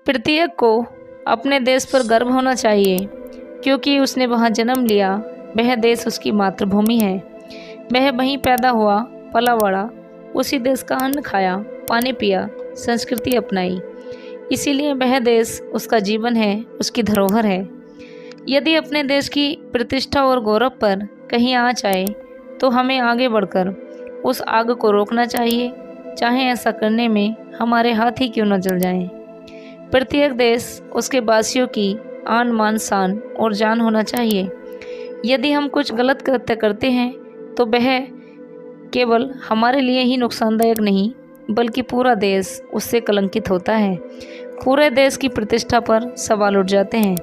प्रत्येक को अपने देश पर गर्व होना चाहिए, क्योंकि उसने वहाँ जन्म लिया। वह देश उसकी मातृभूमि है। वह वहीं पैदा हुआ, पला बड़ा, उसी देश का अन्न खाया, पानी पिया, संस्कृति अपनाई। इसीलिए वह देश उसका जीवन है, उसकी धरोहर है। यदि अपने देश की प्रतिष्ठा और गौरव पर कहीं आँच आए तो हमें आगे बढ़कर उस आग को रोकना चाहिए, चाहे ऐसा करने में हमारे हाथ ही क्यों न जल जाएं। प्रत्येक देश उसके वासियों की आन मान शान और जान होना चाहिए। यदि हम कुछ गलत कृत्य करते हैं तो वह केवल हमारे लिए ही नुकसानदायक नहीं, बल्कि पूरा देश उससे कलंकित होता है। पूरे देश की प्रतिष्ठा पर सवाल उठ जाते हैं।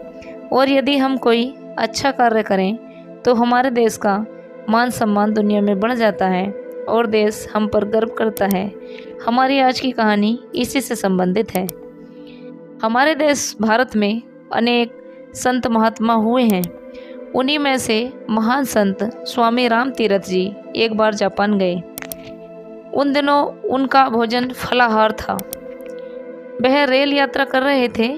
और यदि हम कोई अच्छा कार्य करें तो हमारे देश का मान सम्मान दुनिया में बढ़ जाता है और देश हम पर गर्व करता है। हमारी आज की कहानी इसी से संबंधित है। हमारे देश भारत में अनेक संत महात्मा हुए हैं। उन्हीं में से महान संत स्वामी राम तीरथ जी एक बार जापान गए। उन दिनों उनका भोजन फलाहार था। वह रेल यात्रा कर रहे थे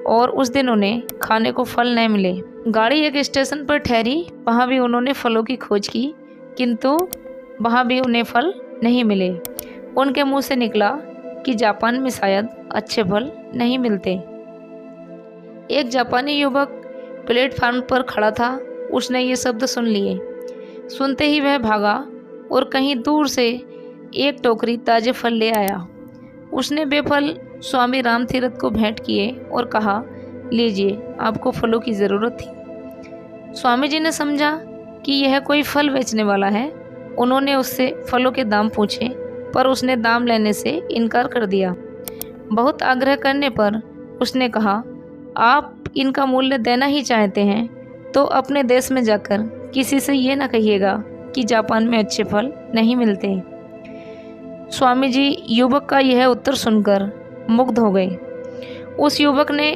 और उस दिन उन्हें खाने को फल नहीं मिले। गाड़ी एक स्टेशन पर ठहरी, वहाँ भी उन्होंने फलों की खोज की, किंतु वहाँ भी उन्हें फल नहीं मिले। उनके मुंह से निकला कि जापान में शायद अच्छे फल नहीं मिलते। एक जापानी युवक प्लेटफार्म पर खड़ा था। उसने ये शब्द सुन लिए। सुनते ही वह भागा और कहीं दूर से एक टोकरी ताजे फल ले आया। उसने वे फल स्वामी राम तीरथ को भेंट किए और कहा, लीजिए, आपको फलों की ज़रूरत थी। स्वामी जी ने समझा कि यह कोई फल बेचने वाला है। उन्होंने उससे फलों के दाम पूछे, पर उसने दाम लेने से इनकार कर दिया। बहुत आग्रह करने पर उसने कहा, आप इनका मूल्य देना ही चाहते हैं तो अपने देश में जाकर किसी से ये ना कहिएगा कि जापान में अच्छे फल नहीं मिलते। स्वामी जी युवक का यह उत्तर सुनकर मुग्ध हो गए। उस युवक ने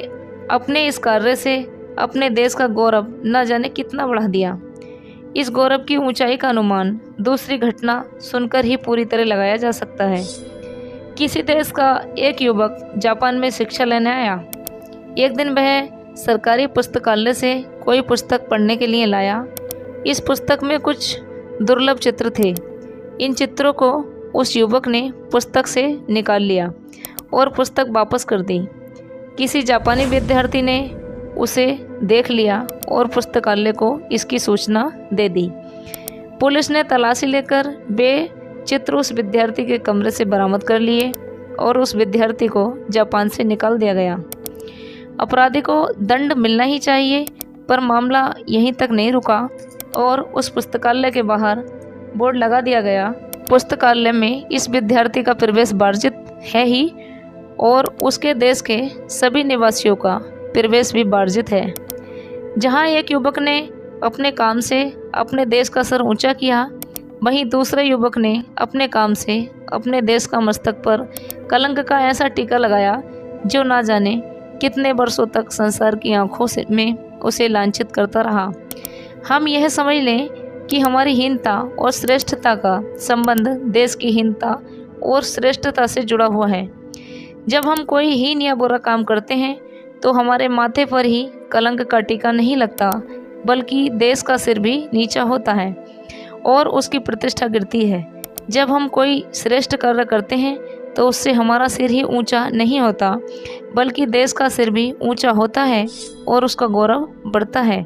अपने इस कार्य से अपने देश का गौरव न जाने कितना बढ़ा दिया। इस गौरव की ऊंचाई का अनुमान दूसरी घटना सुनकर ही पूरी तरह लगाया जा सकता है। किसी देश का एक युवक जापान में शिक्षा लेने आया। एक दिन वह सरकारी पुस्तकालय से कोई पुस्तक पढ़ने के लिए लाया। इस पुस्तक में कुछ दुर्लभ चित्र थे। इन चित्रों को उस युवक ने पुस्तक से निकाल लिया और पुस्तक वापस कर दी। किसी जापानी विद्यार्थी ने उसे देख लिया और पुस्तकालय को इसकी सूचना दे दी। पुलिस ने तलाशी लेकर वे चित्र उस विद्यार्थी के कमरे से बरामद कर लिए और उस विद्यार्थी को जापान से निकाल दिया गया। अपराधी को दंड मिलना ही चाहिए, पर मामला यहीं तक नहीं रुका और उस पुस्तकालय के बाहर बोर्ड लगा दिया गया, पुस्तकालय में इस विद्यार्थी का प्रवेश वर्जित है ही और उसके देश के सभी निवासियों का प्रवेश भी वर्जित है। जहां एक युवक ने अपने काम से अपने देश का सर ऊंचा किया, वहीं दूसरे युवक ने अपने काम से अपने देश का मस्तक पर कलंक का ऐसा टीका लगाया जो ना जाने कितने वर्षों तक संसार की आंखों से में उसे लांछित करता रहा। हम यह समझ लें कि हमारी हीनता और श्रेष्ठता का संबंध देश की हीनता और श्रेष्ठता से जुड़ा हुआ है। जब हम कोई हीन या बुरा काम करते हैं तो हमारे माथे पर ही कलंक का टीका नहीं लगता, बल्कि देश का सिर भी नीचा होता है और उसकी प्रतिष्ठा गिरती है। जब हम कोई श्रेष्ठ कार्य करते हैं तो उससे हमारा सिर ही ऊंचा नहीं होता, बल्कि देश का सिर भी ऊंचा होता है और उसका गौरव बढ़ता है।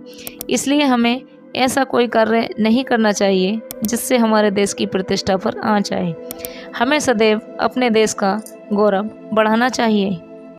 इसलिए हमें ऐसा कोई कार्य नहीं करना चाहिए जिससे हमारे देश की प्रतिष्ठा पर आँच आए। हमें सदैव अपने देश का गौरव बढ़ाना चाहिए।